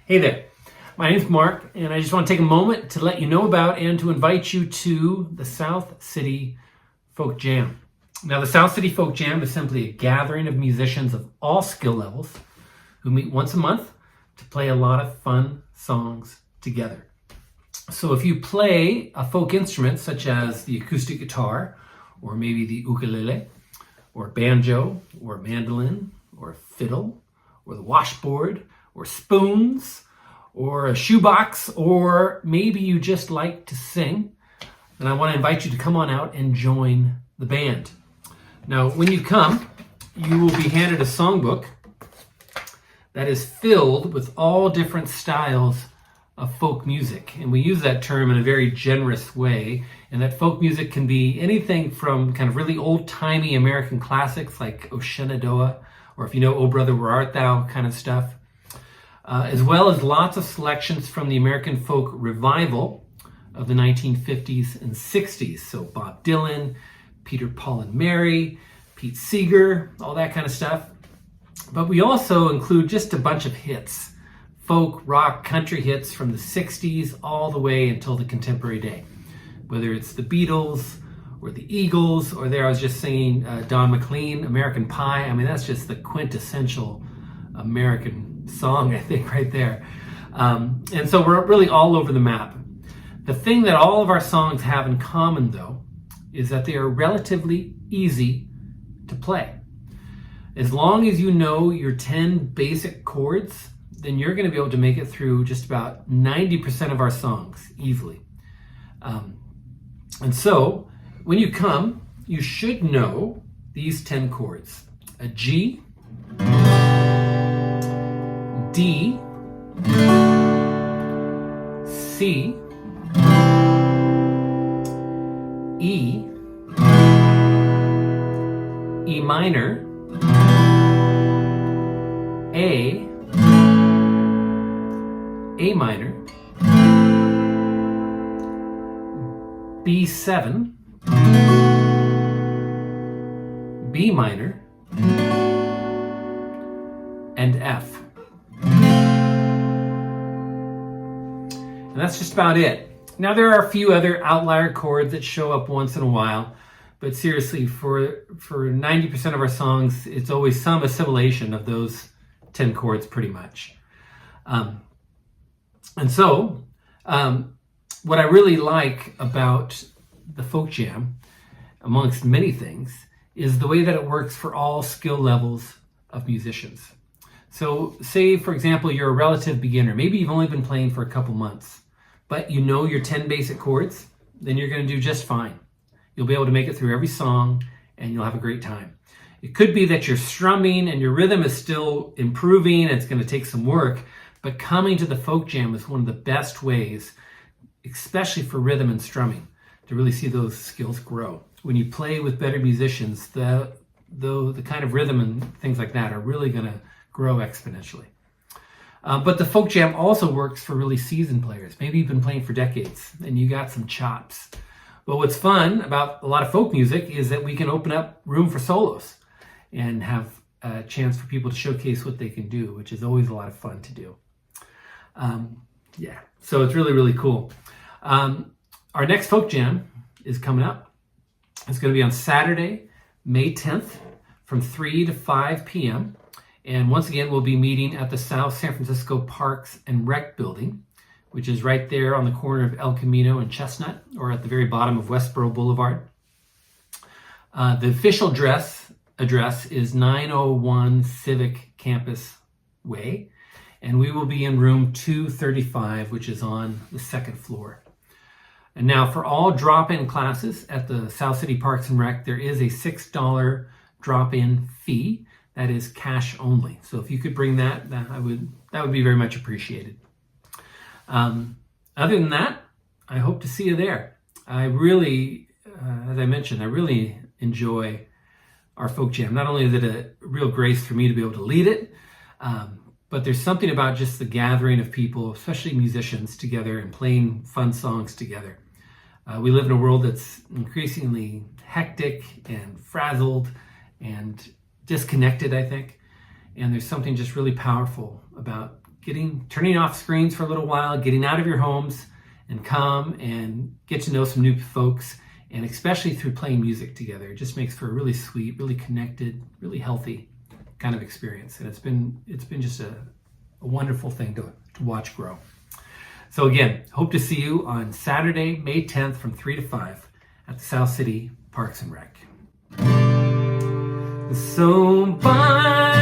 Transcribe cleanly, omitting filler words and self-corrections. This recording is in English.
Hey there, my name's Mark, and I just want to take a moment to let you know about and to invite you to the South City Folk Jam. Now, the South City Folk Jam is simply a gathering of musicians of all skill levels who meet once a month to play a lot of fun songs together. So if you play a folk instrument such as the acoustic guitar, or maybe the ukulele, or banjo, or mandolin, or fiddle, or the washboard, or spoons, or a shoebox, or maybe you just like to sing, then I want to invite you to come on out and join the band. Now, when you come, you will be handed a songbook that is filled with all different styles of folk music. And we use that term in a very generous way, and that folk music can be anything from kind of really old-timey American classics like O Shenandoah, or if you know, O Brother, Where Art Thou kind of stuff, as well as lots of selections from the American folk revival of the 1950s and 60s. So Bob Dylan, Peter, Paul and Mary, Pete Seeger, all that kind of stuff. But we also include just a bunch of hits, folk, rock, country hits from the 60s all the way until the contemporary day. Whether it's the Beatles or the Eagles, or there I was just singing Don McLean, American Pie. I mean, that's just the quintessential American song, I think, right there. And so we're really all over the map. The thing that all of our songs have in common, though, is that they are relatively easy to play. As long as you know your 10 basic chords, then you're going to be able to make it through just about 90% of our songs easily. And so, when you come, you should know these 10 chords. A G, D, C, E, E minor, A minor, B7, B minor, and F. And that's just about it. Now, there are a few other outlier chords that show up once in a while, but seriously, for 90% of our songs, it's always some assimilation of those 10 chords pretty much. And so, what I really like about the Folk Jam, amongst many things, is the way that it works for all skill levels of musicians. So say, for example, you're a relative beginner. Maybe you've only been playing for a couple months, but you know your 10 basic chords, then you're going to do just fine. You'll be able to make it through every song, and you'll have a great time. It could be that you're strumming and your rhythm is still improving, and it's going to take some work, but coming to the Folk Jam is one of the best ways, especially for rhythm and strumming, to really see those skills grow. When you play with better musicians, the kind of rhythm and things like that are really going to grow exponentially. But the Folk Jam also works for really seasoned players. Maybe you've been playing for decades and you got some chops. But what's fun about a lot of folk music is that we can open up room for solos and have a chance for people to showcase what they can do, which is always a lot of fun to do. So it's really, really cool. Our next Folk Jam is coming up. It's going to be on Saturday, May 10th from 3 to 5 p.m. And once again, we'll be meeting at the South San Francisco Parks and Rec Building, which is right there on the corner of El Camino and Chestnut, or at the very bottom of Westboro Boulevard. The official address is 901 Civic Campus Way, and we will be in room 235, which is on the second floor. And now, for all drop-in classes at the South City Parks and Rec, there is a $6 drop-in fee. That is cash only. So if you could bring that would be very much appreciated. Other than that, I hope to see you there. I really, as I mentioned, I really enjoy our Folk Jam. Not only is it a real grace for me to be able to lead it, but there's something about just the gathering of people, especially musicians, together and playing fun songs together. We live in a world that's increasingly hectic and frazzled and disconnected, I think. And there's something just really powerful about turning off screens for a little while, getting out of your homes, and come and get to know some new folks, and especially through playing music together. It just makes for a really sweet, really connected, really healthy kind of experience. And it's been just a wonderful thing to watch grow. So again, hope to see you on Saturday, May 10th from 3 to 5 at the South City Parks and Rec. So bye.